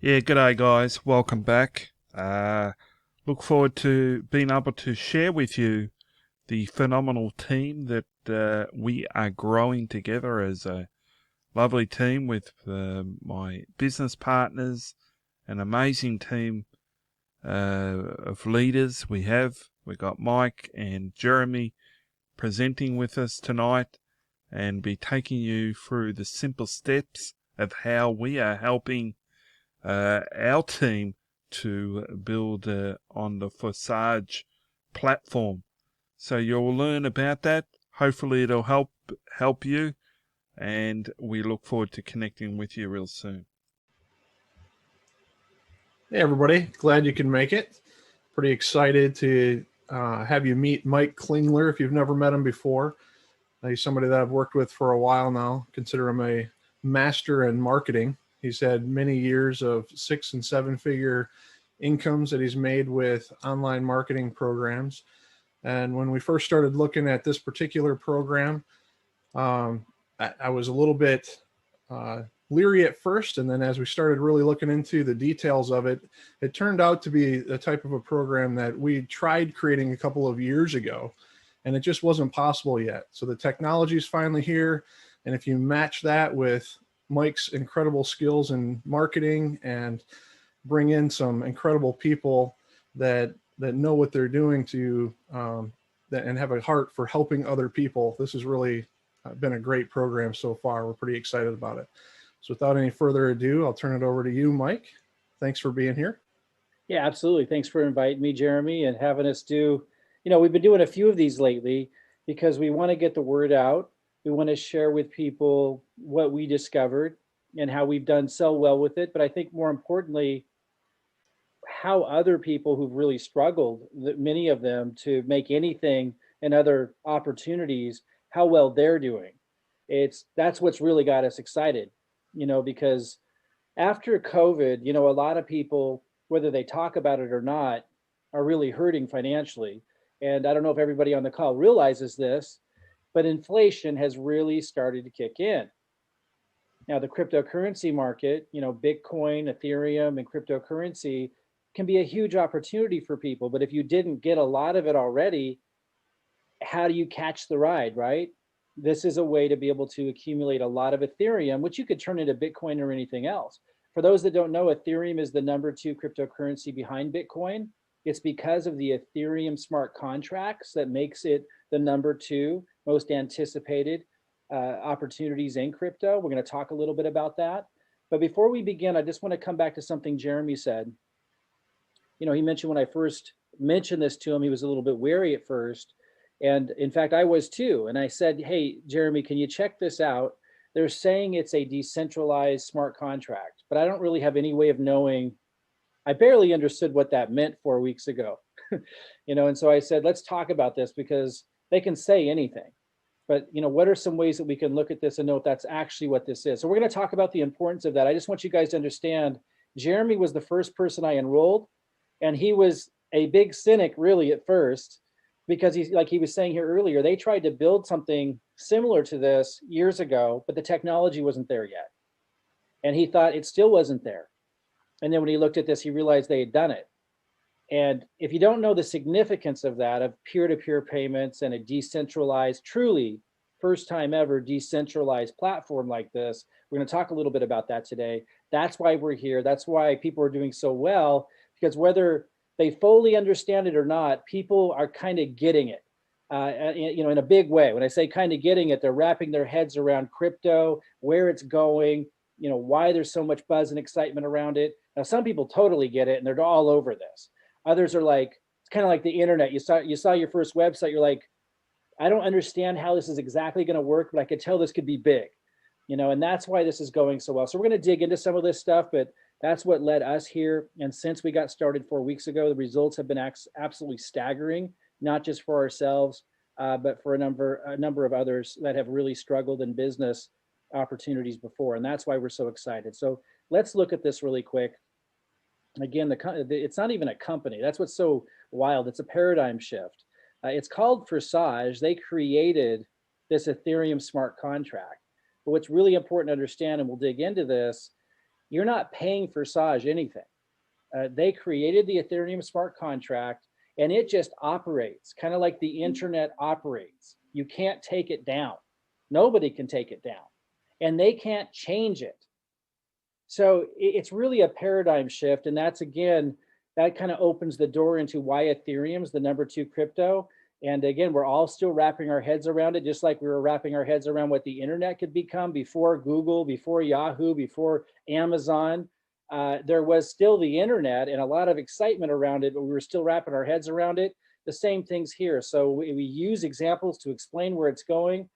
Yeah, g'day guys. Welcome back. Look forward to being able to share with you the phenomenal team that we are growing together as a lovely team with my business partners, an amazing team of leaders we have. We got Mike and Jeremy presenting with us tonight and be taking you through the simple steps of how we are helping our team to build on the Forsage platform. So you'll learn about that. Hopefully it'll help you, and we look forward to connecting with you real soon. Hey, everybody. Glad you can make it. Pretty excited to have you meet Mike Klingler if you've never met him before. He's somebody that I've worked with for a while now. Consider him a master in marketing. He's had many years of 6 and 7 figure incomes that he's made with online marketing programs. And when we first started looking at this particular program, I was a little bit leery at first, and then as we started really looking into the details of it, it turned out to be the type of a program that we tried creating a couple of years ago, and it just wasn't possible yet. So the technology is finally here, and if you match that with Mike's incredible skills in marketing and bring in some incredible people that know what they're doing to and have a heart for helping other people, this has really been a great program so far. We're pretty excited about it. So without any further ado, I'll turn it over to you, Mike. Thanks for being here. Yeah, absolutely. Thanks for inviting me, Jeremy, and having us do, we've been doing a few of these lately because we want to get the word out. We want to share with people what we discovered and how we've done so well with it. But I think more importantly, how other people who've really struggled, many of them, to make anything and other opportunities, how well they're doing. That's what's really got us excited, because after COVID, a lot of people, whether they talk about it or not, are really hurting financially. And I don't know if everybody on the call realizes this, but inflation has really started to kick in. Now, the cryptocurrency market, Bitcoin, Ethereum, and cryptocurrency can be a huge opportunity for people. But if you didn't get a lot of it already, how do you catch the ride, right? This is a way to be able to accumulate a lot of Ethereum, which you could turn into Bitcoin or anything else. For those that don't know, Ethereum is the number 2 cryptocurrency behind Bitcoin. It's because of the Ethereum smart contracts that makes it the number 2 most anticipated opportunities in crypto. We're going to talk a little bit about that. But before we begin, I just want to come back to something Jeremy said. He mentioned when I first mentioned this to him, he was a little bit wary at first. And in fact, I was too. And I said, hey, Jeremy, can you check this out? They're saying it's a decentralized smart contract, but I don't really have any way of knowing. I barely understood what that meant 4 weeks ago. And so I said, let's talk about this because they can say anything. But, what are some ways that we can look at this and know if that's actually what this is? So we're going to talk about the importance of that. I just want you guys to understand, Jeremy was the first person I enrolled, and he was a big cynic really at first, because he's like he was saying here earlier, they tried to build something similar to this years ago, but the technology wasn't there yet. And he thought it still wasn't there. And then when he looked at this, he realized they had done it. And if you don't know the significance of that, of peer-to-peer payments and a decentralized, truly first time ever decentralized platform like this, we're going to talk a little bit about that today. That's why we're here. That's why people are doing so well, because whether they fully understand it or not, people are kind of getting it, in a big way. When I say kind of getting it, they're wrapping their heads around crypto, where it's going, why there's so much buzz and excitement around it. Now, some people totally get it and they're all over this. Others are like, it's kind of like the internet. You saw your first website. You're like, I don't understand how this is exactly going to work, but I could tell this could be big, and that's why this is going so well. So we're going to dig into some of this stuff, but that's what led us here. And since we got started 4 weeks ago, the results have been absolutely staggering, not just for ourselves, but for a number of others that have really struggled in business opportunities before. And that's why we're so excited. So let's look at this really quick. Again, it's not even a company. That's what's so wild. It's a paradigm shift. It's called Forsage. They created this Ethereum smart contract. But what's really important to understand, and we'll dig into this, you're not paying Forsage anything. They created the Ethereum smart contract, and it just operates kind of like the internet operates. You can't take it down. Nobody can take it down, and they can't change it. So it's really a paradigm shift. And that's, again, that kind of opens the door into why Ethereum is the #2 crypto. And again, we're all still wrapping our heads around it, just like we were wrapping our heads around what the internet could become before Google, before Yahoo, before Amazon. There was still the internet and a lot of excitement around it, but we were still wrapping our heads around it. The same thing's here. So we use examples to explain where it's going.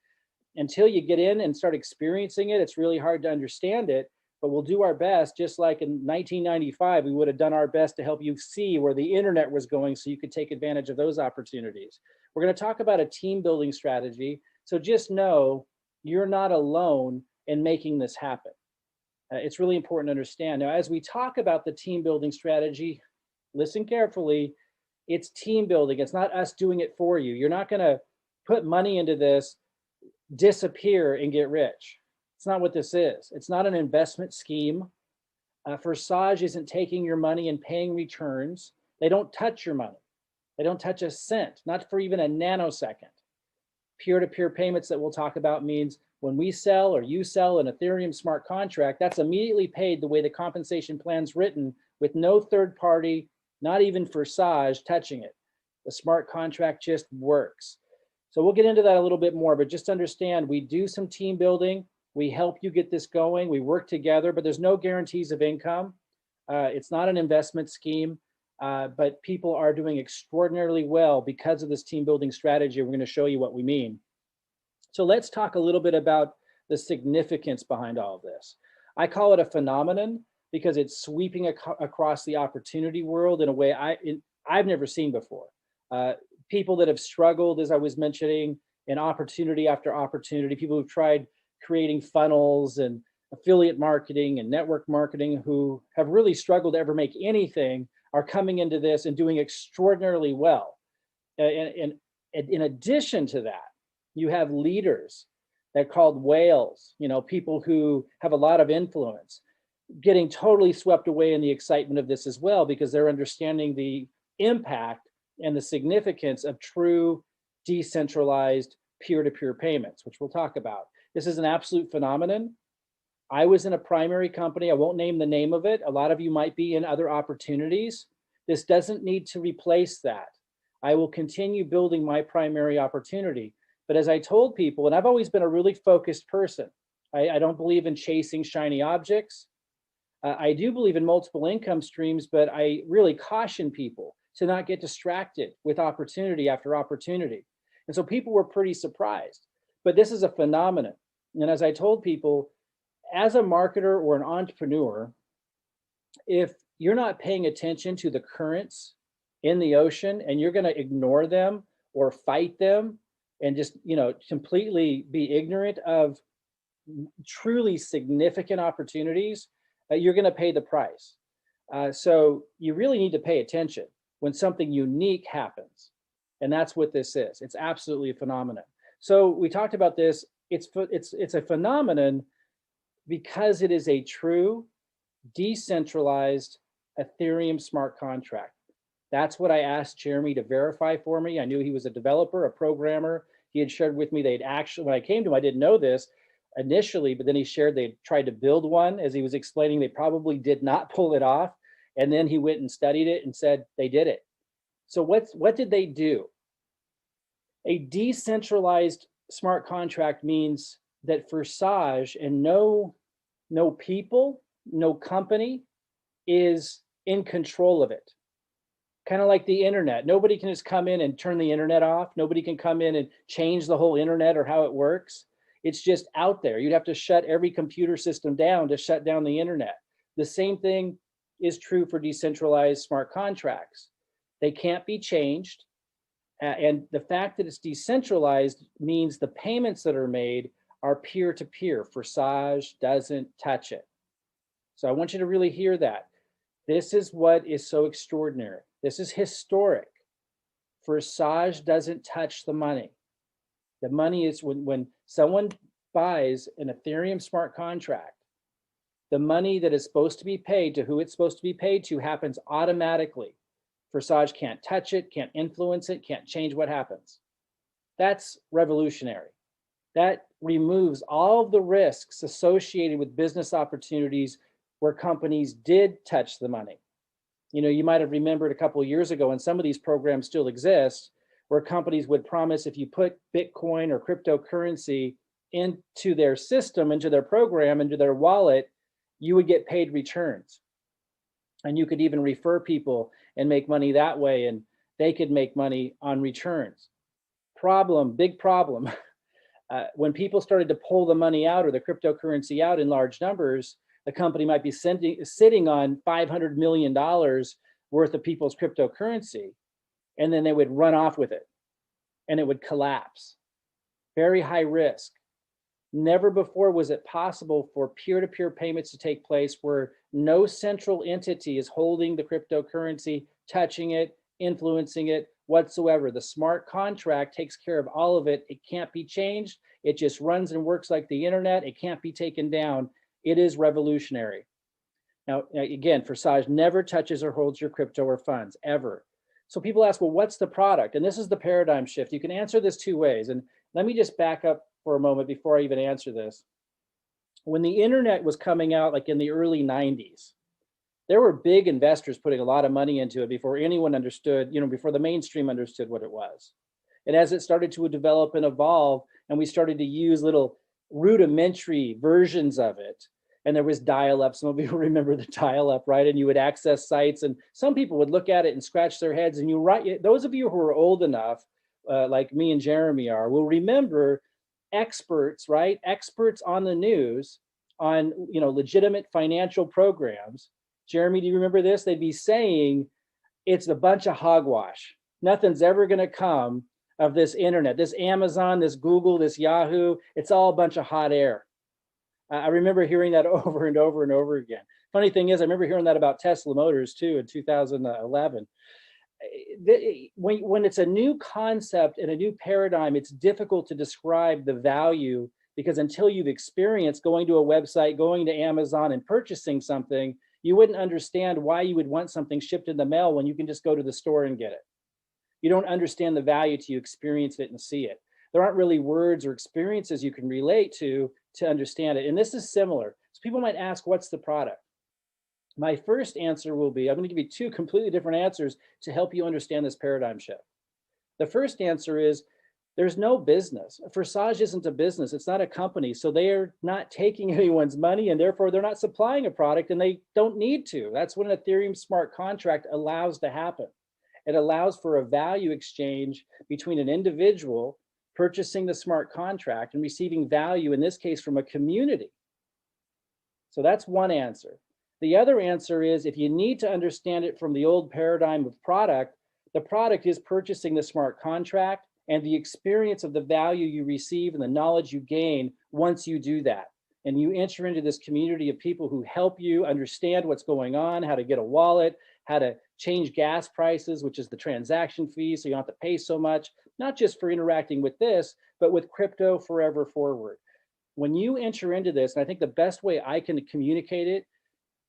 Until you get in and start experiencing it, it's really hard to understand it, but we'll do our best. Just like in 1995, we would have done our best to help you see where the internet was going so you could take advantage of those opportunities. We're going to talk about a team building strategy. So just know you're not alone in making this happen. It's really important to understand. Now, as we talk about the team building strategy, listen carefully. It's team building. It's not us doing it for you. You're not going to put money into this, disappear, and get rich. It's not what this is. It's not an investment scheme. Forsage isn't taking your money and paying returns. They don't touch your money. They don't touch a cent, not for even a nanosecond. Peer-to-peer payments that we'll talk about means when we sell or you sell an Ethereum smart contract, that's immediately paid the way the compensation plan's written, with no third party, not even Forsage, touching it. The smart contract just works. So we'll get into that a little bit more, but just understand we do some team building. We help you get this going. We work together, but there's no guarantees of income. It's not an investment scheme, but people are doing extraordinarily well because of this team building strategy. We're going to show you what we mean. So let's talk a little bit about the significance behind all of this. I call it a phenomenon because it's sweeping across the opportunity world in a way I've never seen before. People that have struggled, as I was mentioning, in opportunity after opportunity, people who've tried creating funnels and affiliate marketing and network marketing, who have really struggled to ever make anything, are coming into this and doing extraordinarily well. And in addition to that, you have leaders that are called whales, people who have a lot of influence, getting totally swept away in the excitement of this as well, because they're understanding the impact and the significance of true decentralized peer-to-peer payments, which we'll talk about. This is an absolute phenomenon. I was in a primary company. I won't name the name of it. A lot of you might be in other opportunities. This doesn't need to replace that. I will continue building my primary opportunity. But as I told people, and I've always been a really focused person, I don't believe in chasing shiny objects. I do believe in multiple income streams, but I really caution people to not get distracted with opportunity after opportunity. And so people were pretty surprised. But this is a phenomenon. And as I told people, as a marketer or an entrepreneur, if you're not paying attention to the currents in the ocean and you're going to ignore them or fight them and just, completely be ignorant of truly significant opportunities, you're going to pay the price. So you really need to pay attention when something unique happens. And that's what this is. It's absolutely a phenomenon. So we talked about this. It's a phenomenon because it is a true decentralized Ethereum smart contract. That's what I asked Jeremy to verify for me. I knew he was a developer, a programmer. He had shared with me they'd actually, when I came to him, I didn't know this initially, but then he shared they'd tried to build one. As he was explaining, they probably did not pull it off. And then he went and studied it and said they did it. So what did they do? A decentralized smart contract means that Forsage and no people, no company is in control of it. Kind of like the internet. Nobody can just come in and turn the internet off. Nobody can come in and change the whole internet or how it works. It's just out there. You'd have to shut every computer system down to shut down the internet. The same thing is true for decentralized smart contracts. They can't be changed. And the fact that it's decentralized means the payments that are made are peer-to-peer. Forsage doesn't touch it. So I want you to really hear that. This is what is so extraordinary. This is historic. Forsage doesn't touch the money. The money is when someone buys an Ethereum smart contract, The money that is supposed to be paid to who it's supposed to be paid to happens automatically. Forsage can't touch it, can't influence it, can't change what happens. That's revolutionary. That removes all of the risks associated with business opportunities where companies did touch the money. You know, you might have remembered a couple of years ago, and some of these programs still exist, where companies would promise if you put Bitcoin or cryptocurrency into their system, into their program, into their wallet, you would get paid returns. And you could even refer people and make money that way, and they could make money on returns. Problem, big problem. When people started to pull the money out or the cryptocurrency out in large numbers, the company might be sitting on $500 million worth of people's cryptocurrency, and then they would run off with it and it would collapse. Very high risk. Never before was it possible for peer-to-peer payments to take place where no central entity is holding the cryptocurrency, touching it, influencing it whatsoever. The smart contract takes care of all of it. It can't be changed. It just runs and works like the internet. It can't be taken down. It is revolutionary. Now, again, Forsage never touches or holds your crypto or funds, ever. So people ask, well, what's the product? And this is the paradigm shift. You can answer this two ways. And let me just back up for a moment before I even answer this. When the internet was coming out, like in the early 90s, there were big investors putting a lot of money into it before anyone understood, you know, before the mainstream understood what it was. And as it started to develop and evolve, and we started to use little rudimentary versions of it, and there was dial-up. Some of you remember the dial-up, right? And you would access sites, and some people would look at it and scratch their heads. And you write, those of you who are old enough, like me and Jeremy are, will remember experts, right? Experts on the news on, you know, legitimate financial programs. Jeremy, do you remember this? They'd be saying it's a bunch of hogwash. Nothing's ever going to come of this internet, this Amazon, this Google, this Yahoo. It's all a bunch of hot air. I remember hearing that over and over and over again. Funny thing is, I remember hearing that about Tesla Motors too in 2011. When it's a new concept and a new paradigm, it's difficult to describe the value, because until you've experienced going to a website, going to Amazon and purchasing something, you wouldn't understand why you would want something shipped in the mail when you can just go to the store and get it. You don't understand the value till you experience it and see it. There aren't really words or experiences you can relate to understand it. And this is similar. So people might ask, what's the product? My first answer will be, I'm going to give you two completely different answers to help you understand this paradigm shift. The first answer is, there's no business. Forsage isn't a business. It's not a company. So they are not taking anyone's money, and therefore they're not supplying a product, and they don't need to. That's what an Ethereum smart contract allows to happen. It allows for a value exchange between an individual purchasing the smart contract and receiving value, in this case, from a community. So that's one answer. The other answer is, if you need to understand it from the old paradigm of product, the product is purchasing the smart contract and the experience of the value you receive and the knowledge you gain once you do that. And you enter into this community of people who help you understand what's going on, how to get a wallet, how to change gas prices, which is the transaction fee, so you don't have to pay so much, not just for interacting with this, but with crypto forever forward. When you enter into this, and I think the best way I can communicate it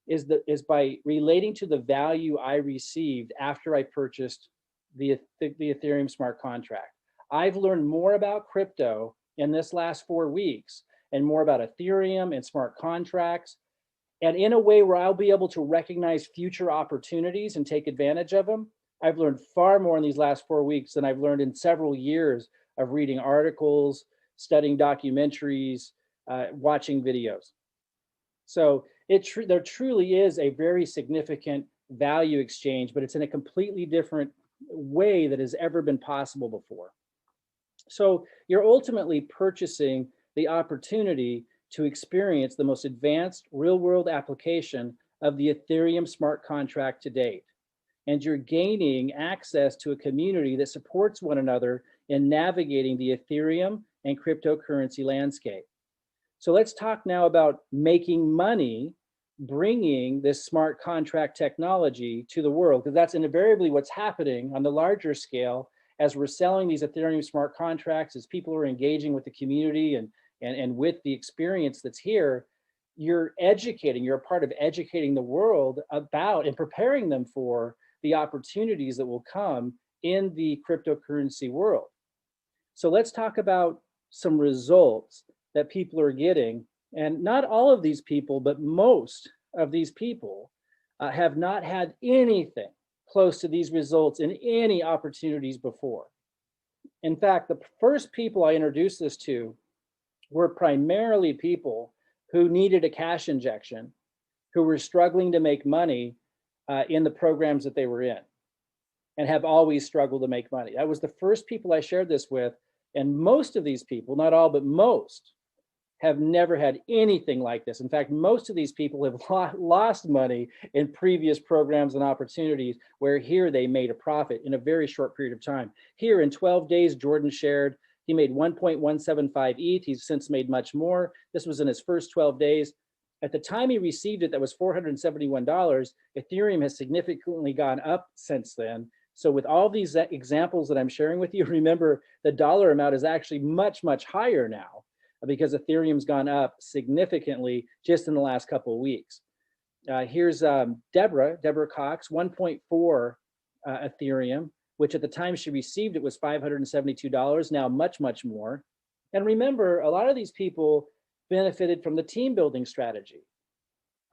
is by relating to the value I received after I purchased the Ethereum smart contract. I've learned more about crypto in this last 4 weeks, and more about Ethereum and smart contracts, and in a way where I'll be able to recognize future opportunities and take advantage of them. I've learned far more in these last 4 weeks than I've learned in several years of reading articles, studying documentaries, watching videos. So there truly is a very significant value exchange, but it's in a completely different way that has ever been possible before. So you're ultimately purchasing the opportunity to experience the most advanced real-world application of the Ethereum smart contract to date. And you're gaining access to a community that supports one another in navigating the Ethereum and cryptocurrency landscape. So let's talk now about making money, bringing this smart contract technology to the world, because that's invariably what's happening on the larger scale as we're selling these Ethereum smart contracts, as people are engaging with the community and with the experience that's here. you're a part of educating the world about and preparing them for the opportunities that will come in the cryptocurrency world. So let's talk about some results that people are getting. And not all of these people, but most of these people have not had anything close to these results in any opportunities before. In fact, the first people I introduced this to were primarily people who needed a cash injection, who were struggling to make money in the programs that they were in, and have always struggled to make money. That was the first people I shared this with. And most of these people, not all, but most, have never had anything like this. In fact, most of these people have lost money in previous programs and opportunities where here they made a profit in a very short period of time. Here in 12 days, Jordan shared, he made 1.175 ETH. He's since made much more. This was in his first 12 days. At the time he received it, that was $471. Ethereum has significantly gone up since then. So with all these examples that I'm sharing with you, remember the dollar amount is actually much, much higher now because Ethereum's gone up significantly just in the last couple of weeks. Here's Deborah Cox, 1.4 Ethereum, which at the time she received it was $572, now much, much more. And remember, a lot of these people benefited from the team building strategy.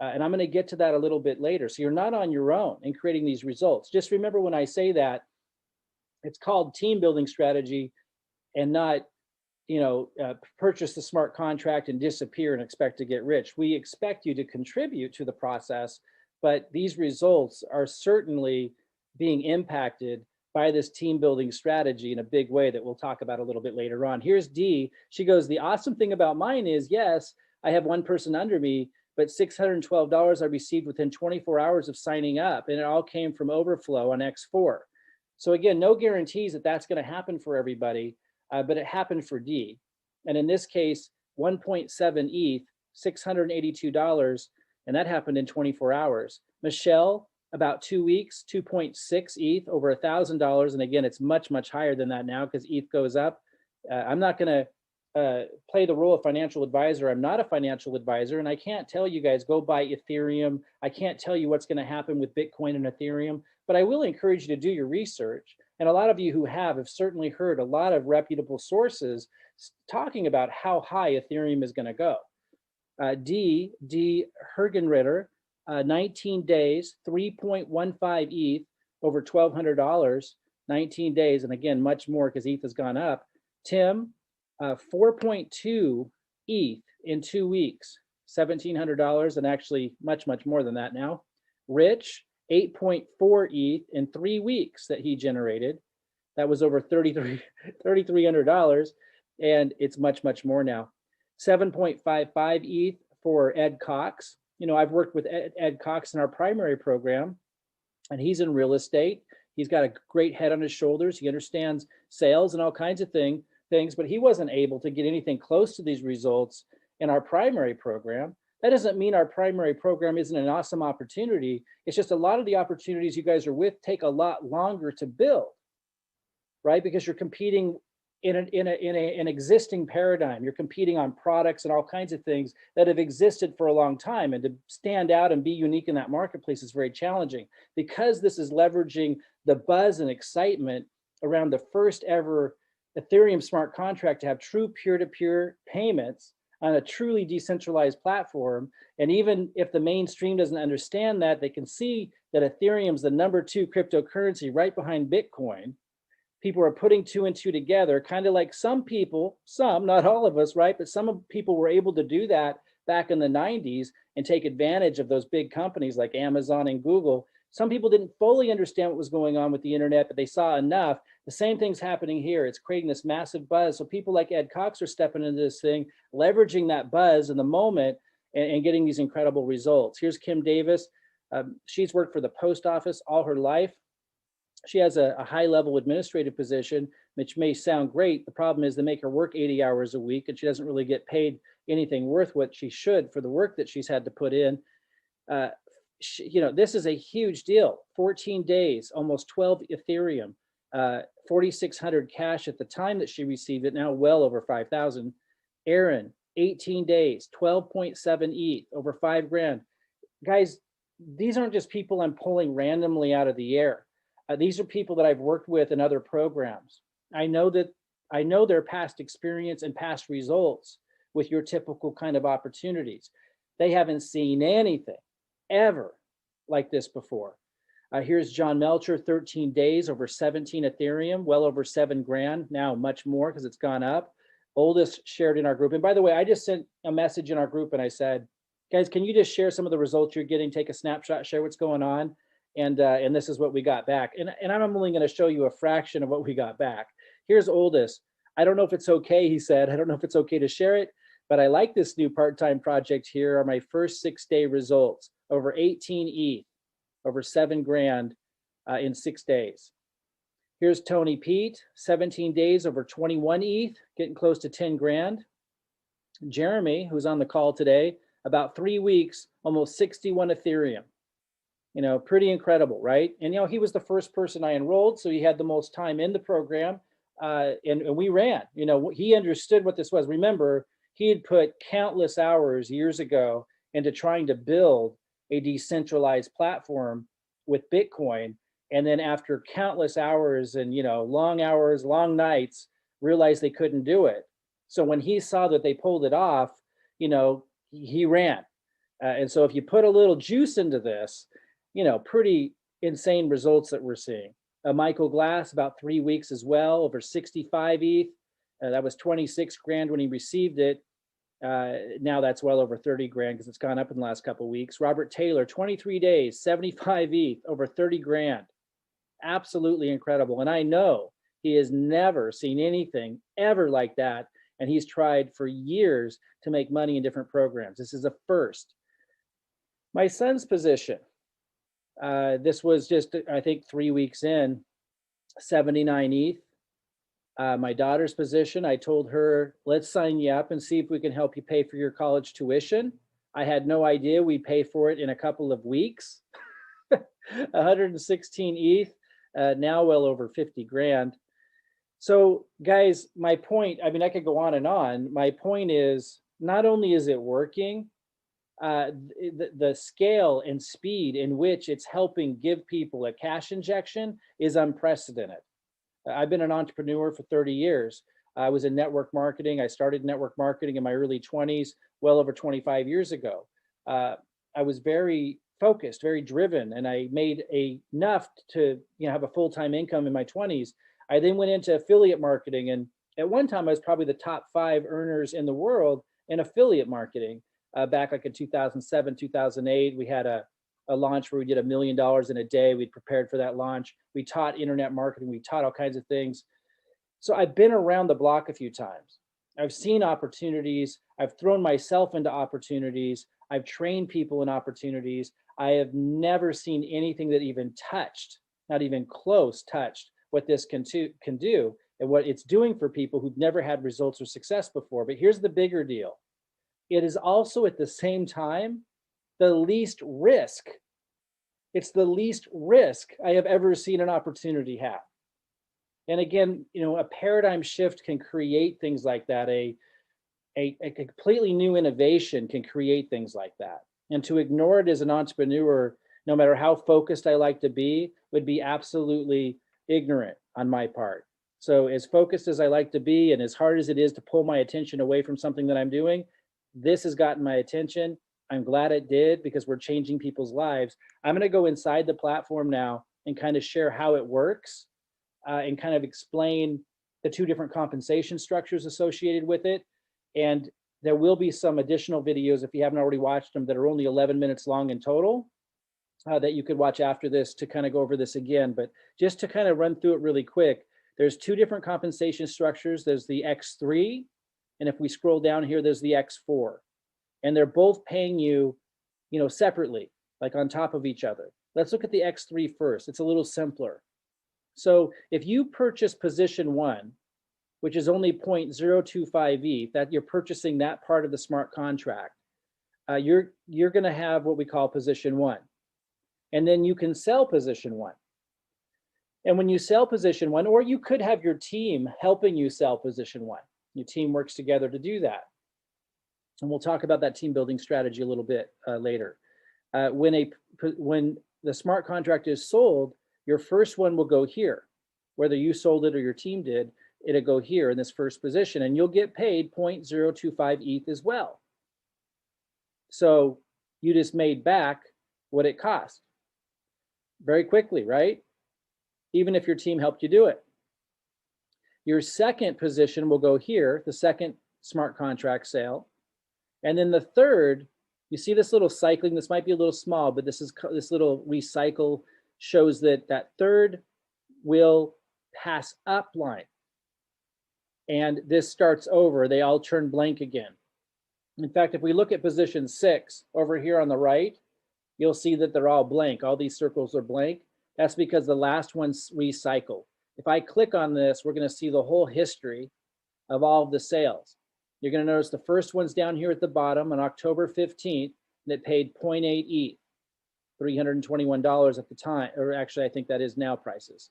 And I'm going to get to that a little bit later. So you're not on your own in creating these results. Just remember when I say that, it's called team building strategy and not, purchase the smart contract and disappear and expect to get rich. We expect you to contribute to the process, but these results are certainly being impacted by this team building strategy in a big way that we'll talk about a little bit later on. Here's Dee. She goes, the awesome thing about mine is, yes, I have one person under me, but $612 I received within 24 hours of signing up, and it all came from overflow on X4. So again, no guarantees that that's going to happen for everybody, but it happened for D. And in this case, 1.7 ETH, $682, and that happened in 24 hours. Michelle, about 2 weeks, 2.6 ETH, over $1,000. And again, it's much, much higher than that now because ETH goes up. I'm not going to play the role of financial advisor. I'm not a financial advisor, and I can't tell you guys go buy Ethereum. I can't tell you what's going to happen with Bitcoin and Ethereum, but I will encourage you to do your research. And a lot of you who have certainly heard a lot of reputable sources talking about how high Ethereum is going to go. D. Hergenritter, 19 days, 3.15 ETH, over $1,200, 19 days, and again, much more because ETH has gone up. Tim, 4.2 ETH in 2 weeks, $1,700, and actually much, much more than that now. Rich, 8.4 ETH in 3 weeks that he generated. That was over $3,300, and it's much, much more now. 7.55 ETH for Ed Cox. I've worked with Ed Cox in our primary program, and he's in real estate. He's got a great head on his shoulders. He understands sales and all kinds of things, but he wasn't able to get anything close to these results in our primary program. That doesn't mean our primary program isn't an awesome opportunity. It's just a lot of the opportunities you guys are with take a lot longer to build, right? Because you're competing in an existing paradigm. You're competing on products and all kinds of things that have existed for a long time. And to stand out and be unique in that marketplace is very challenging. Because this is leveraging the buzz and excitement around the first ever Ethereum smart contract to have true peer-to-peer payments on a truly decentralized platform. And even if the mainstream doesn't understand that, they can see that Ethereum's the #2 cryptocurrency right behind Bitcoin. People are putting 2 and 2 together, kind of like some people, not all of us, right? But some people were able to do that back in the 90s and take advantage of those big companies like Amazon and Google. Some people didn't fully understand what was going on with the internet, but they saw enough. The same thing's happening here. It's creating this massive buzz. So people like Ed Cox are stepping into this thing, leveraging that buzz in the moment and getting these incredible results. Here's Kim Davis. She's worked for the post office all her life. She has a high-level administrative position, which may sound great. The problem is they make her work 80 hours a week, and she doesn't really get paid anything worth what she should for the work that she's had to put in. This is a huge deal. 14 days, almost 12 Ethereum, 4,600 cash at the time that she received it, now well over 5,000. Aaron, 18 days, 12.7 ETH, over 5 grand. Guys, these aren't just people I'm pulling randomly out of the air. These are people that I've worked with in other programs. I know their past experience and past results with your typical kind of opportunities. They haven't seen anything ever like this before. Here's John Melcher, 13 days, over 17 Ethereum, well over 7 grand, now much more because it's gone up. Oldest shared in our group. And by the way, I just sent a message in our group and I said, guys, can you just share some of the results you're getting, take a snapshot, share what's going on? And this is what we got back. And I'm only going to show you a fraction of what we got back. Here's Oldest. I don't know if it's okay, he said. I don't know if it's okay to share it, but I like this new part-time project. Here are my first 6-day results, over 18 ETH, over 7 grand in 6 days. Here's Tony Pete, 17 days, over 21 ETH, getting close to 10 grand. Jeremy, who's on the call today, about 3 weeks, almost 61 Ethereum. You know, pretty incredible, right? And, you know, he was the first person I enrolled, so he had the most time in the program, and we ran. You know, he understood what this was. Remember, he had put countless hours years ago into trying to build a decentralized platform with Bitcoin. And then after countless hours and, you know, long hours, long nights, realized they couldn't do it. So when he saw that they pulled it off, you know, he ran. And so if you put a little juice into this, you know, pretty insane results that we're seeing. Michael Glass, about 3 weeks as well, over 65 ETH. That was 26 grand when he received it. Now that's well over 30 grand because it's gone up in the last couple of weeks. Robert Taylor, 23 days, 75 ETH, over 30 grand. Absolutely incredible. And I know he has never seen anything ever like that. And he's tried for years to make money in different programs. This is a first. My son's position, this was just, I think, 3 weeks in, 79 ETH. My daughter's position, I told her, let's sign you up and see if we can help you pay for your college tuition. I had no idea we'd pay for it in a couple of weeks. 116 ETH, now well over 50 grand. So guys, my point, I mean, I could go on and on. My point is, not only is it working, the scale and speed in which it's helping give people a cash injection is unprecedented. I've been an entrepreneur for 30 years. I was in network marketing. I started network marketing in my early 20s, well over 25 years ago. I was very focused, very driven, and I made enough to, you know, have a full-time income in my 20s. I then went into affiliate marketing, and at one time I was probably the top 5 earners in the world in affiliate marketing. Back like in 2007, 2008, we had a launch where we did $1 million in a day. We'd prepared for that launch. We taught internet marketing. We taught all kinds of things. So I've been around the block a few times. I've seen opportunities. I've thrown myself into opportunities. I've trained people in opportunities. I have never seen anything that even touched, not even close touched, what this can do and what it's doing for people who've never had results or success before. But here's the bigger deal. It is also at the same time the least risk. It's the least risk I have ever seen an opportunity have. And again, you know, a paradigm shift can create things like that. A completely new innovation can create things like that. And to ignore it as an entrepreneur, no matter how focused I like to be, would be absolutely ignorant on my part. So as focused as I like to be, and as hard as it is to pull my attention away from something that I'm doing, this has gotten my attention. I'm glad it did, because we're changing people's lives. I'm going to go inside the platform now and kind of share how it works and kind of explain the 2 different compensation structures associated with it. And there will be some additional videos, if you haven't already watched them, that are only 11 minutes long in total that you could watch after this to kind of go over this again. But just to kind of run through it really quick, there's 2 different compensation structures. There's the X3, and if we scroll down here, there's the X4. And they're both paying you, you know, separately, like on top of each other. Let's look at the X3 first. It's a little simpler. So if you purchase position 1, which is only 0.025 ETH, that you're purchasing that part of the smart contract, you're going to have what we call position 1. And then you can sell position 1. And when you sell position 1, or you could have your team helping you sell position 1. Your team works together to do that. And we'll talk about that team building strategy a little bit later. When the smart contract is sold, your first one will go here. Whether you sold it or your team did, it'll go here in this first position, and you'll get paid 0.025 ETH as well. So you just made back what it cost very quickly, right? Even if your team helped you do it. Your second position will go here, the second smart contract sale. And then the third, you see this little cycling, this might be a little small, but this little recycle shows that third will pass up line. And this starts over, they all turn blank again. In fact, if we look at position 6 over here on the right, you'll see that they're all blank. All these circles are blank. That's because the last one's recycled. If I click on this, we're going to see the whole history of all of the sales. You're going to notice the first one's down here at the bottom on October 15th, and it paid 0.8 ETH, $321 at the time, or actually I think that is now prices.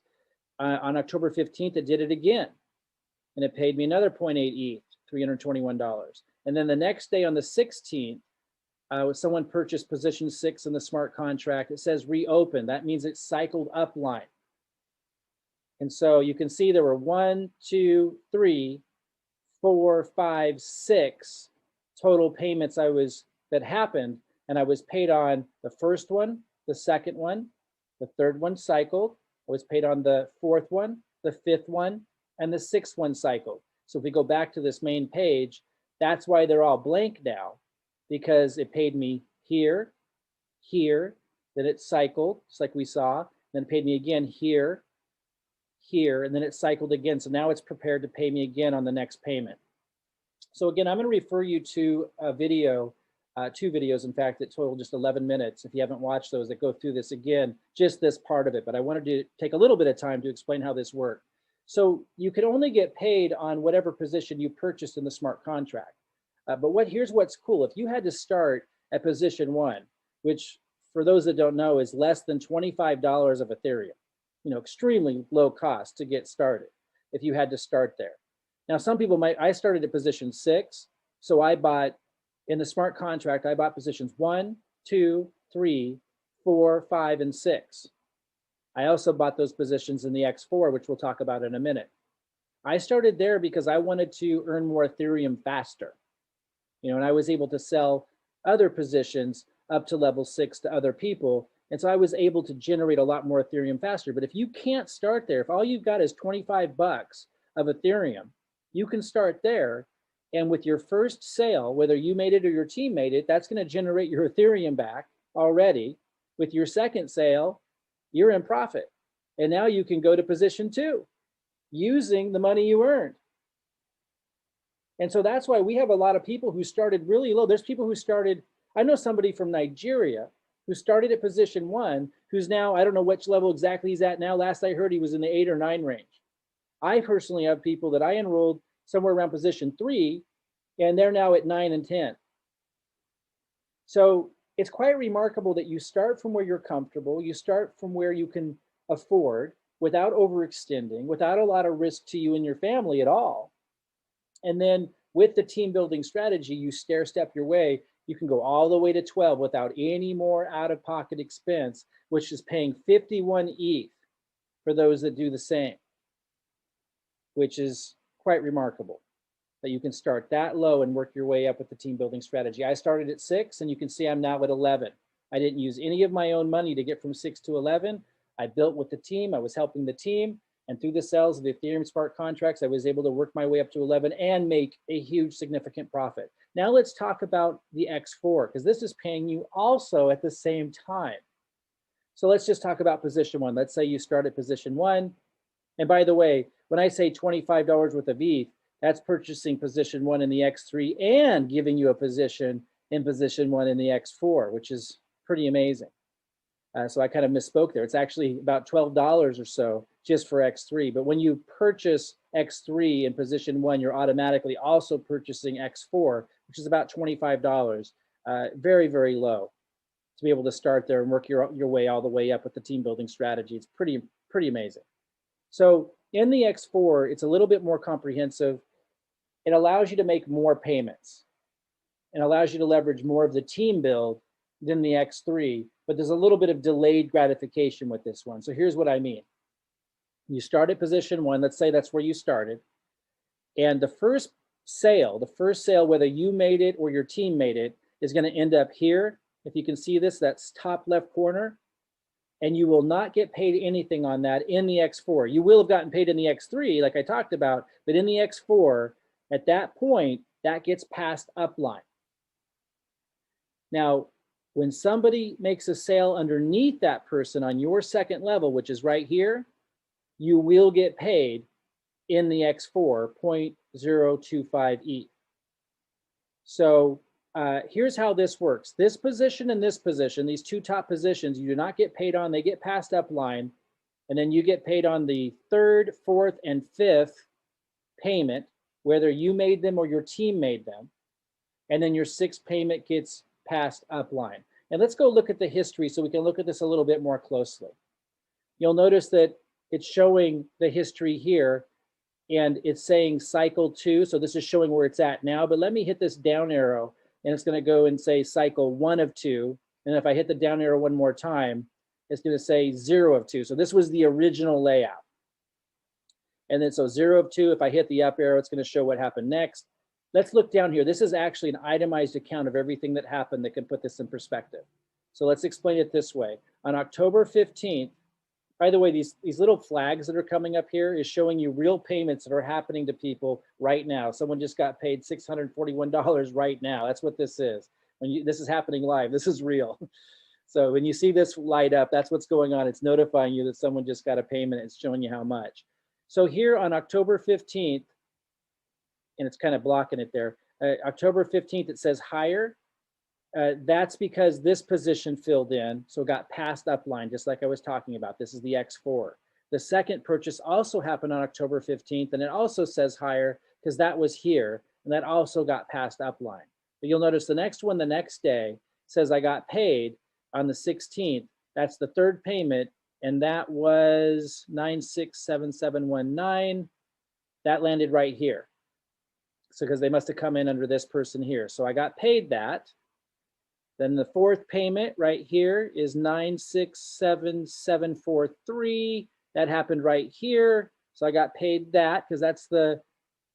On October 15th, it did it again, and it paid me another 0.8 ETH, $321. And then the next day on the 16th, someone purchased position 6 in the smart contract. It says reopen. That means it cycled up line. And so you can see there were 1, 2, 3, 4, 5, 6 total payments that happened, and I was paid on the first one, the second one, the third one cycled. I was paid on the fourth one, the fifth one, and the sixth one cycled. So if we go back to this main page, that's why they're all blank now, because it paid me here, here, then it cycled, just like we saw, then it paid me again here, here, and then it cycled again. So now it's prepared to pay me again on the next payment. So again, I'm going to refer you to a video, 2 videos, in fact, that total just 11 minutes. If you haven't watched those, that go through this again, just this part of it. But I wanted to take a little bit of time to explain how this worked. So you can only get paid on whatever position you purchased in the smart contract. But here's what's cool. If you had to start at position 1, which for those that don't know is less than $25 of Ethereum, extremely low cost to get started if you had to start there. Now, some people I started at position 6. So I bought, in the smart contract, I bought positions 1, 2, 3, 4, 5, and 6. I also bought those positions in the X4, which we'll talk about in a minute. I started there because I wanted to earn more Ethereum faster. And I was able to sell other positions up to level 6 to other people. And so I was able to generate a lot more Ethereum faster. But if you can't start there, if all you've got is 25 bucks of Ethereum, you can start there. And with your first sale, whether you made it or your team made it, that's going to generate your Ethereum back already. With your second sale, you're in profit. And now you can go to position 2 using the money you earned. And so that's why we have a lot of people who started really low. There's people who started, I know somebody from Nigeria who started at position 1, who's now, I don't know which level exactly he's at now. Last I heard, he was in the 8 or 9 range. I personally have people that I enrolled somewhere around position 3, and they're now at 9 and 10. So it's quite remarkable that you start from where you're comfortable, you start from where you can afford without overextending, without a lot of risk to you and your family at all. And then with the team building strategy, you stair step your way. You can go all the way to 12 without any more out-of-pocket expense, which is paying 51 ETH for those that do the same, which is quite remarkable that you can start that low and work your way up with the team building strategy. I started at 6, and you can see I'm now at 11. I didn't use any of my own money to get from 6 to 11. I built with the team. I was helping the team. And through the sales of the Ethereum smart contracts, I was able to work my way up to 11 and make a huge significant profit. Now let's talk about the X4, because this is paying you also at the same time. So let's just talk about position 1. Let's say you start at position 1. And by the way, when I say $25 worth of ETH, that's purchasing position 1 in the X3 and giving you a position in position 1 in the X4, which is pretty amazing. So I kind of misspoke there. It's actually about $12 or so just for X3. But when you purchase X3 in position 1, you're automatically also purchasing X4, which is about $25. Very, very low to be able to start there and work your way all the way up with the team building strategy. It's pretty amazing. So in the X4, it's a little bit more comprehensive. It allows you to make more payments. and allows you to leverage more of the team build than the X3, but there's a little bit of delayed gratification with this one. So here's what I mean. You start at position 1, let's say that's where you started, and the first sale, whether you made it or your team made it, is going to end up here. If you can see this, that's top left corner, and you will not get paid anything on that in the X4. You will have gotten paid in the X3, like I talked about, but in the X4, at that point, that gets passed upline. Now, when somebody makes a sale underneath that person on your second level, which is right here, you will get paid in the X4, 0.025 ETH. So here's how this works. This position and this position, these two top positions, you do not get paid on, they get passed upline, and then you get paid on the third, fourth, and fifth payment, whether you made them or your team made them. And then your sixth payment gets passed upline. And let's go look at the history so we can look at this a little bit more closely. You'll notice that it's showing the history here, and it's saying cycle 2. So this is showing where it's at now, but let me hit this down arrow, and it's going to go and say cycle 1 of 2. And if I hit the down arrow one more time, it's going to say 0 of 2. So this was the original layout. And then so 0 of 2, if I hit the up arrow, it's going to show what happened next. Let's look down here. This is actually an itemized account of everything that happened that can put this in perspective. So let's explain it this way. On October 15th, by the way, these little flags that are coming up here is showing you real payments that are happening to people right now. Someone just got paid $641 right now. That's what this is. This is happening live. This is real. So when you see this light up, that's what's going on. It's notifying you that someone just got a payment. It's showing you how much. So here on October 15th, and it's kind of blocking it there, October 15th, it says higher. That's because this position filled in, so it got passed upline, just like I was talking about. This is the X4. The second purchase also happened on October 15th, and it also says higher because that was here, and that also got passed upline. But you'll notice the next one, the next day, says I got paid on the 16th. That's the third payment, and that was 967719. That landed right here. So because they must have come in under this person here. So I got paid that. Then the fourth payment right here is 967743. That happened right here. So I got paid that because that's the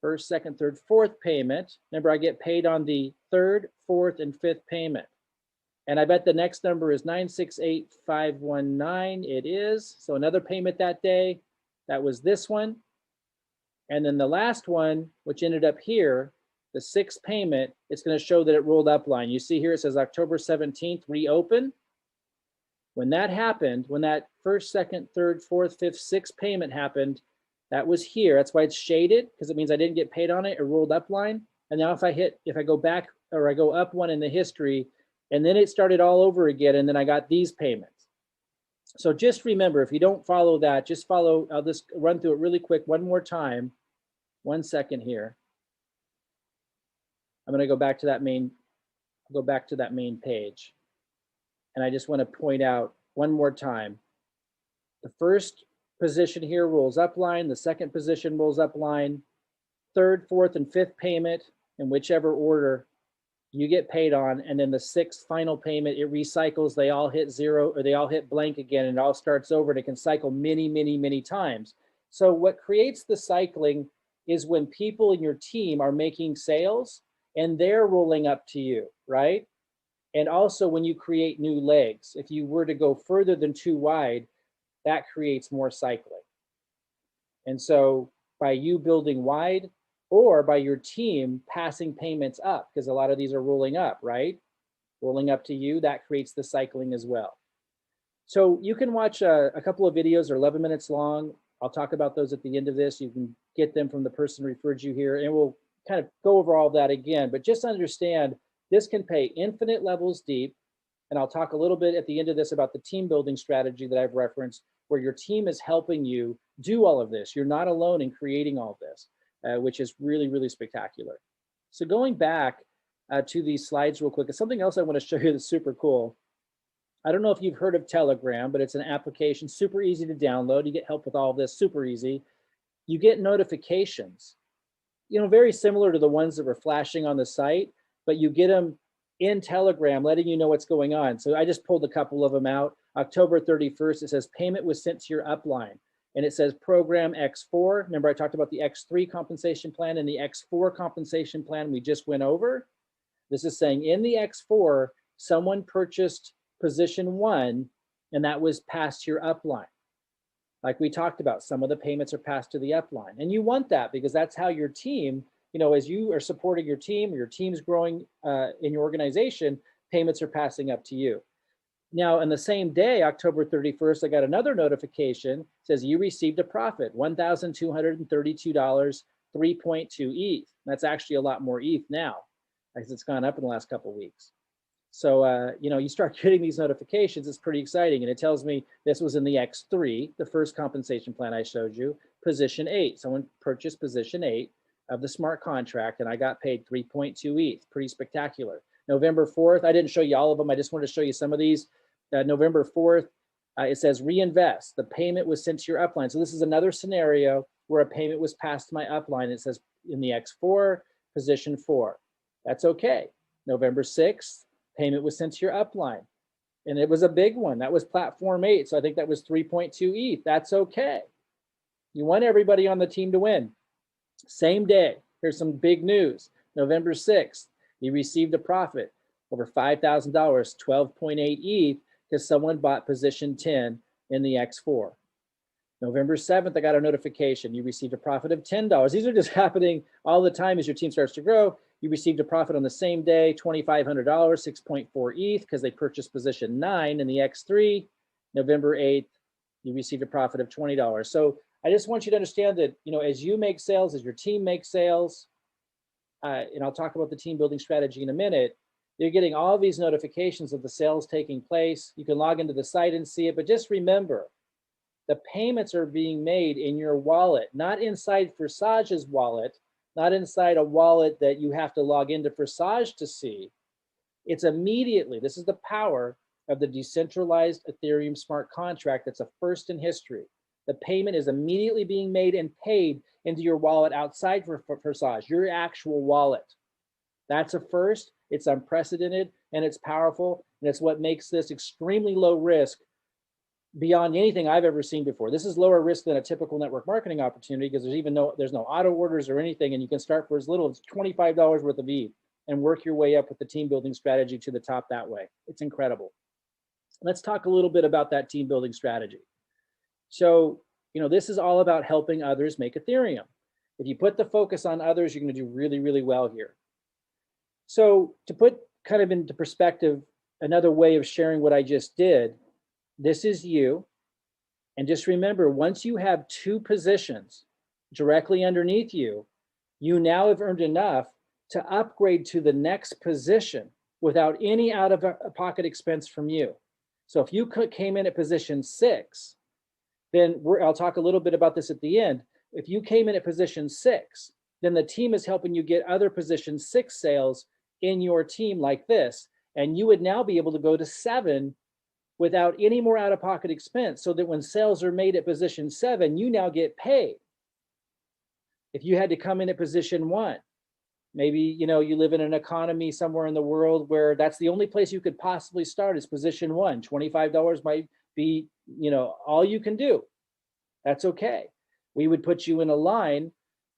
first, second, third, fourth payment. Remember, I get paid on the third, fourth, and fifth payment. And I bet the next number is 968519. It is. So another payment that day. That was this one. And then the last one, which ended up here, the sixth payment, it's going to show that it rolled upline. You see here it says October 17th, reopen. When that happened, when that first, second, third, fourth, fifth, sixth payment happened, that was here. That's why it's shaded, because it means I didn't get paid on it. It rolled upline. And now if I go back or I go up one in the history, and then it started all over again, and then I got these payments. So just remember, if you don't follow that, just follow, I'll just run through it really quick one more time. 1 second here. I'm going to go back to that main page. And I just want to point out one more time. The first position here rolls upline, the second position rolls upline, third, fourth, and fifth payment in whichever order you get paid on, and then the sixth final payment, it recycles, they all hit 0 or they all hit blank again, and it all starts over, and it can cycle many, many, many times. So what creates the cycling is when people in your team are making sales and they're rolling up to you, right? And also when you create new legs, if you were to go further than 2 wide, that creates more cycling. And so by you building wide or by your team passing payments up, because a lot of these are rolling up, right? Rolling up to you, that creates the cycling as well. So you can watch a couple of videos, they're 11 minutes long. I'll talk about those at the end of this. You can get them from the person who referred you here, and we'll kind of go over all that again. But just understand, this can pay infinite levels deep. And I'll talk a little bit at the end of this about the team building strategy that I've referenced, where your team is helping you do all of this. You're not alone in creating all of this, which is really, really spectacular. So going back to these slides real quick, something else I want to show you that's super cool. I don't know if you've heard of Telegram, but it's an application, super easy to download. You get help with all of this, super easy. You get notifications, very similar to the ones that were flashing on the site, but you get them in Telegram, letting you know what's going on. So I just pulled a couple of them out. October 31st, it says payment was sent to your upline. And it says program X4. Remember, I talked about the X3 compensation plan and the X4 compensation plan we just went over. This is saying in the X4, someone purchased position 1, and that was passed to your upline. Like we talked about, some of the payments are passed to the upline. And you want that because that's how your team, as you are supporting your team, your team's growing in your organization, payments are passing up to you. Now, on the same day, October 31st, I got another notification, says you received a profit, $1,232, 3.2 ETH. That's actually a lot more ETH now, as it's gone up in the last couple of weeks. So, you start getting these notifications, it's pretty exciting. And it tells me this was in the X3, the first compensation plan I showed you, position 8. Someone purchased position 8 of the smart contract, and I got paid 3.2 ETH, pretty spectacular. November 4th, I didn't show you all of them. I just wanted to show you some of these. November 4th, it says reinvest. The payment was sent to your upline. So this is another scenario where a payment was passed to my upline. It says in the X4, position 4. That's okay. November 6th, payment was sent to your upline. And it was a big one. That was platform 8. So I think that was 3.2 ETH. That's okay. You want everybody on the team to win. Same day, here's some big news. November 6th, you received a profit over $5,000, 12.8 ETH, because someone bought position 10 in the X4. November 7th, I got a notification. You received a profit of $10. These are just happening all the time as your team starts to grow. You received a profit on the same day, $2,500, 6.4 ETH, because they purchased position 9 in the X3. November 8th, you received a profit of $20. So I just want you to understand that, as you make sales, as your team makes sales, and I'll talk about the team building strategy in a minute, you're getting all these notifications of the sales taking place. You can log into the site and see it, but just remember, the payments are being made in your wallet, not inside Forsage's wallet, not inside a wallet that you have to log into Forsage to see. It's immediately, this is the power of the decentralized Ethereum smart contract that's a first in history. The payment is immediately being made and paid into your wallet outside Forsage, your actual wallet. That's a first, it's unprecedented, and it's powerful, and it's what makes this extremely low risk beyond anything I've ever seen before. This is lower risk than a typical network marketing opportunity because there's no auto orders or anything, and you can start for as little as $25 worth of ETH and work your way up with the team building strategy to the top that way. It's incredible. Let's talk a little bit about that team building strategy. So, this is all about helping others make Ethereum. If you put the focus on others, you're going to do really, really well here. So to put kind of into perspective, another way of sharing what I just did, this is you. And just remember, once you have 2 positions directly underneath you, you now have earned enough to upgrade to the next position without any out-of-pocket expense from you. So if you came in at position 6, then I'll talk a little bit about this at the end. If you came in at position 6, then the team is helping you get other position 6 sales in your team like this. And you would now be able to go to 7 without any more out-of-pocket expense, so that when sales are made at position 7, you now get paid. If you had to come in at position 1, maybe you live in an economy somewhere in the world where that's the only place you could possibly start is position 1. $25 might be all you can do. That's okay. We would put you in a line.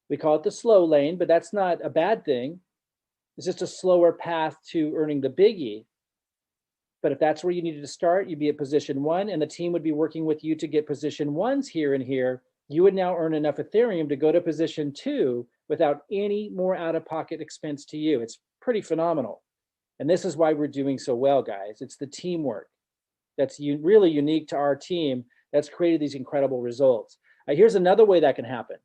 We call it the slow lane, but that's not a bad thing. It's just a slower path to earning the biggie. But if that's where you needed to start, you'd be at position 1, and the team would be working with you to get position 1s here and here. You would now earn enough Ethereum to go to position 2 without any more out-of-pocket expense to you. It's pretty phenomenal. And this is why we're doing so well, guys. It's the teamwork that's really unique to our team that's created these incredible results. Here's another way that can happen.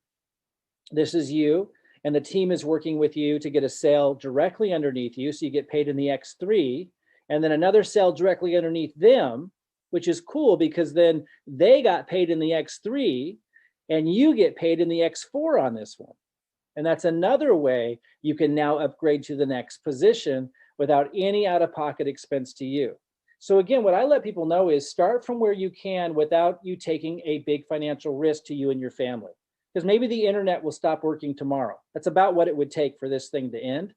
This is you, and the team is working with you to get a sale directly underneath you, so you get paid in the X3, and then another sale directly underneath them, which is cool because then they got paid in the X3, and you get paid in the X4 on this one. And that's another way you can now upgrade to the next position without any out-of-pocket expense to you. So again, what I let people know is start from where you can without you taking a big financial risk to you and your family. Because maybe the internet will stop working tomorrow. That's about what it would take for this thing to end.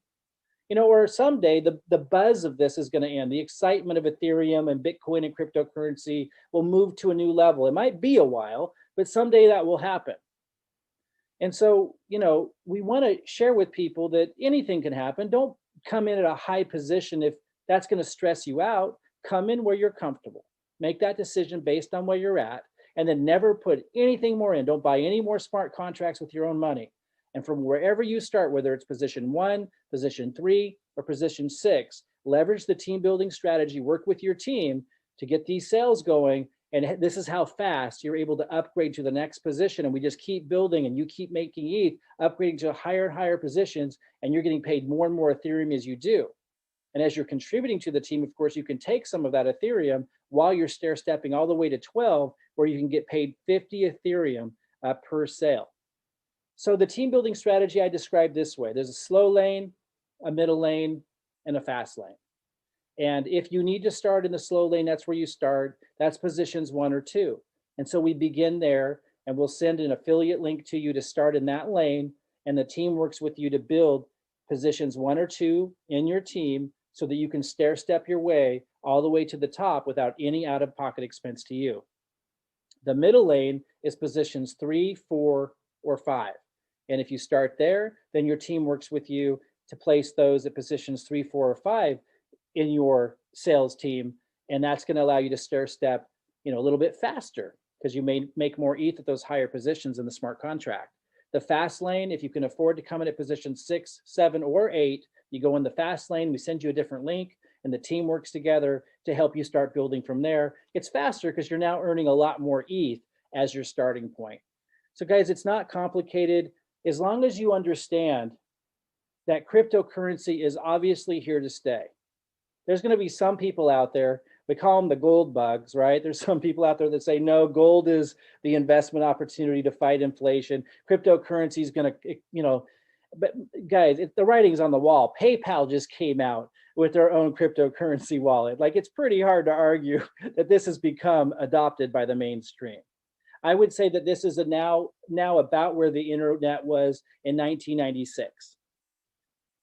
or someday the buzz of this is going to end. The excitement of Ethereum and Bitcoin and cryptocurrency will move to a new level. It might be a while, but someday that will happen. And so, we want to share with people that anything can happen. Don't come in at a high position if that's going to stress you out. Come in where you're comfortable. Make that decision based on where you're at, and then never put anything more in. Don't buy any more smart contracts with your own money. And from wherever you start, whether it's position 1, position 3, or position 6, leverage the team building strategy, work with your team to get these sales going. And this is how fast you're able to upgrade to the next position. And we just keep building, and you keep making ETH, upgrading to higher and higher positions, and you're getting paid more and more Ethereum as you do. And as you're contributing to the team, of course, you can take some of that Ethereum while you're stair stepping all the way to 12, where you can get paid 50 Ethereum per sale. So the team building strategy I described this way: there's a slow lane, a middle lane, and a fast lane. And if you need to start in the slow lane, that's where you start. That's positions 1 or 2. And so we begin there, and we'll send an affiliate link to you to start in that lane. And the team works with you to build positions 1 or 2 in your team so that you can stair step your way all the way to the top without any out-of-pocket expense to you. The middle lane is positions 3, 4, or 5. And if you start there, then your team works with you to place those at positions 3, 4, or 5 in your sales team. And that's going to allow you to stair step, a little bit faster, because you may make more ETH at those higher positions in the smart contract. The fast lane, if you can afford to come in at position 6, 7, or 8, you go in the fast lane, we send you a different link, and the team works together to help you start building from there. It's faster because you're now earning a lot more ETH as your starting point. So guys, it's not complicated. As long as you understand that cryptocurrency is obviously here to stay. There's going to be some people out there, we call them the gold bugs, right? There's some people out there that say, no, gold is the investment opportunity to fight inflation. Cryptocurrency is going to, but guys, the writing's on the wall. PayPal just came out with their own cryptocurrency wallet. Like, it's pretty hard to argue that this has become adopted by the mainstream. I would say that this is now about where the internet was in 1996.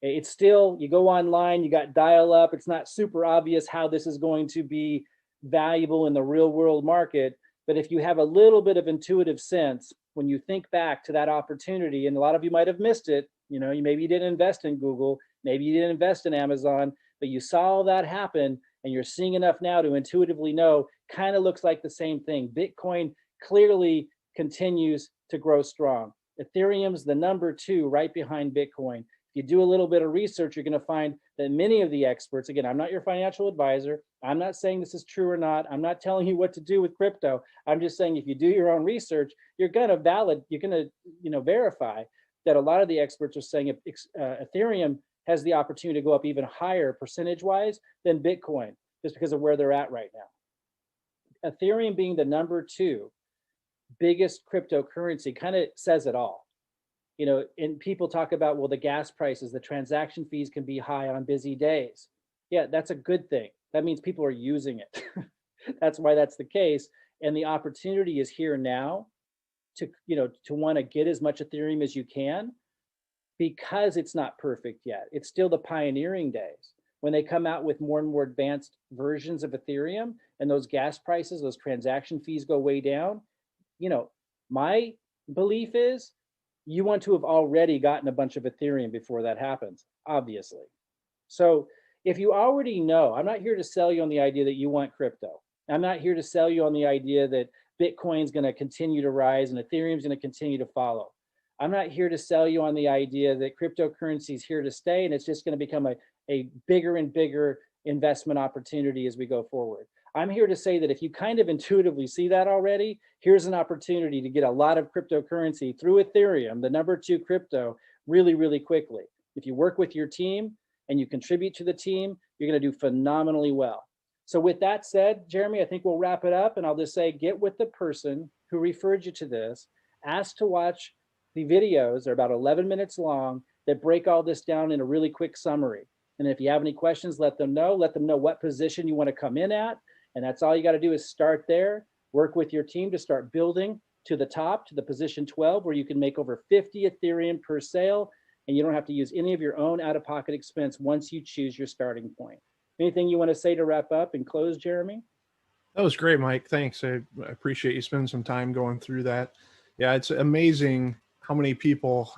It's still, you go online, you got dial up. It's not super obvious how this is going to be valuable in the real world market. But if you have a little bit of intuitive sense, when you think back to that opportunity, and a lot of you might have missed it, maybe you didn't invest in Google, maybe you didn't invest in Amazon, but you saw all that happen, and you're seeing enough now to intuitively know, kind of looks like the same thing. Bitcoin clearly continues to grow strong. Ethereum's the number 2 right behind Bitcoin. You do a little bit of research, you're going to find that many of the experts, again, I'm not your financial advisor. I'm not saying this is true or not. I'm not telling you what to do with crypto. I'm just saying if you do your own research, you're going to verify that a lot of the experts are saying Ethereum has the opportunity to go up even higher percentage-wise than Bitcoin, just because of where they're at right now. Ethereum being the number 2 biggest cryptocurrency kind of says it all. And people talk about, well, the gas prices, the transaction fees can be high on busy days. Yeah, that's a good thing. That means people are using it. That's why that's the case. And the opportunity is here now to want to get as much Ethereum as you can, because it's not perfect yet. It's still the pioneering days. When they come out with more and more advanced versions of Ethereum and those gas prices, those transaction fees go way down, my belief is you want to have already gotten a bunch of Ethereum before that happens, obviously. So if you already know, I'm not here to sell you on the idea that you want crypto. I'm not here to sell you on the idea that Bitcoin's going to continue to rise and Ethereum's going to continue to follow. I'm not here to sell you on the idea that cryptocurrency is here to stay and it's just going to become a bigger and bigger investment opportunity as we go forward. I'm here to say that if you kind of intuitively see that already, here's an opportunity to get a lot of cryptocurrency through Ethereum, the number 2 crypto, really, really quickly. If you work with your team and you contribute to the team, you're going to do phenomenally well. So with that said, Jeremy, I think we'll wrap it up, and I'll just say, get with the person who referred you to this, ask to watch the videos. They're about 11 minutes long that break all this down in a really quick summary. And if you have any questions, let them know what position you want to come in at. And that's all you got to do is start there, work with your team to start building to the top, to the position 12, where you can make over 50 Ethereum per sale. and you don't have to use any of your own out-of-pocket expense once you choose your starting point. Anything you want to say to wrap up and close, Jeremy? That was great, Mike. Thanks. I appreciate you spending some time going through that. Yeah, it's amazing how many people,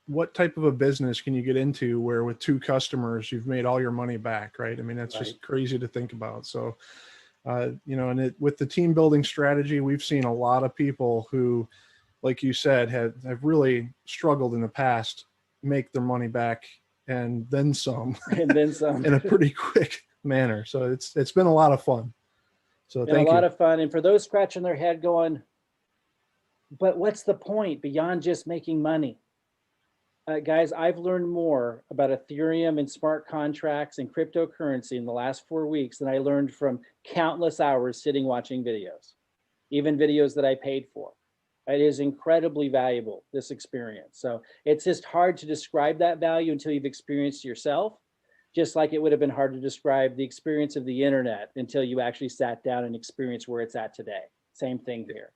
what type of a business can you get into where with 2 customers, you've made all your money back, right? I mean, that's Right. just crazy to think about. So, with the team building strategy, we've seen a lot of people who, like you said, have really struggled in the past, make their money back and then some And then some. in a pretty quick manner. So it's been a lot of fun. So Been a thank lot you. of fun. And for those scratching their head going, but what's the point beyond just making money? Guys, I've learned more about Ethereum and smart contracts and cryptocurrency in the last 4 weeks than I learned from countless hours sitting watching videos, even videos that I paid for. It is incredibly valuable, this experience. So it's just hard to describe that value until you've experienced it yourself, just like it would have been hard to describe the experience of the internet until you actually sat down and experienced where it's at today. Same thing here.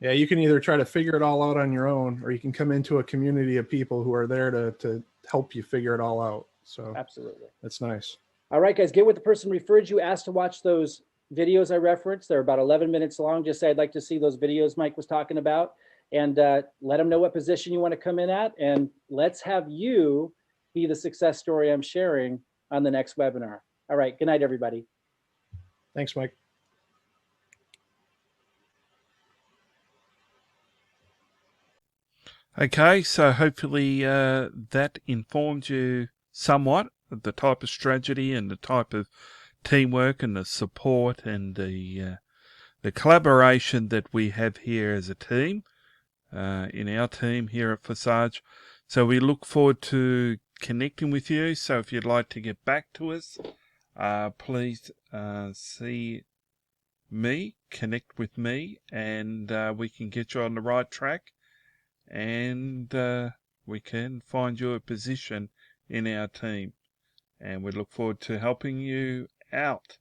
Yeah, you can either try to figure it all out on your own, or you can come into a community of people who are there to help you figure it all out. So Absolutely. that's nice. All right, guys, get with the person referred you, asked to watch those videos I referenced. They're about 11 minutes long. Just say, I'd like to see those videos Mike was talking about, and let them know what position you want to come in at. And let's have you be the success story I'm sharing on the next webinar. All right, good night, everybody. Thanks, Mike. Okay, so hopefully that informed you somewhat of the type of strategy and the type of teamwork and the support and the collaboration that we have here as a team, in our team here at Forsage. So we look forward to connecting with you. So if you'd like to get back to us, please see me, connect with me, and we can get you on the right track. And we can find you a position in our team. And we look forward to helping you out.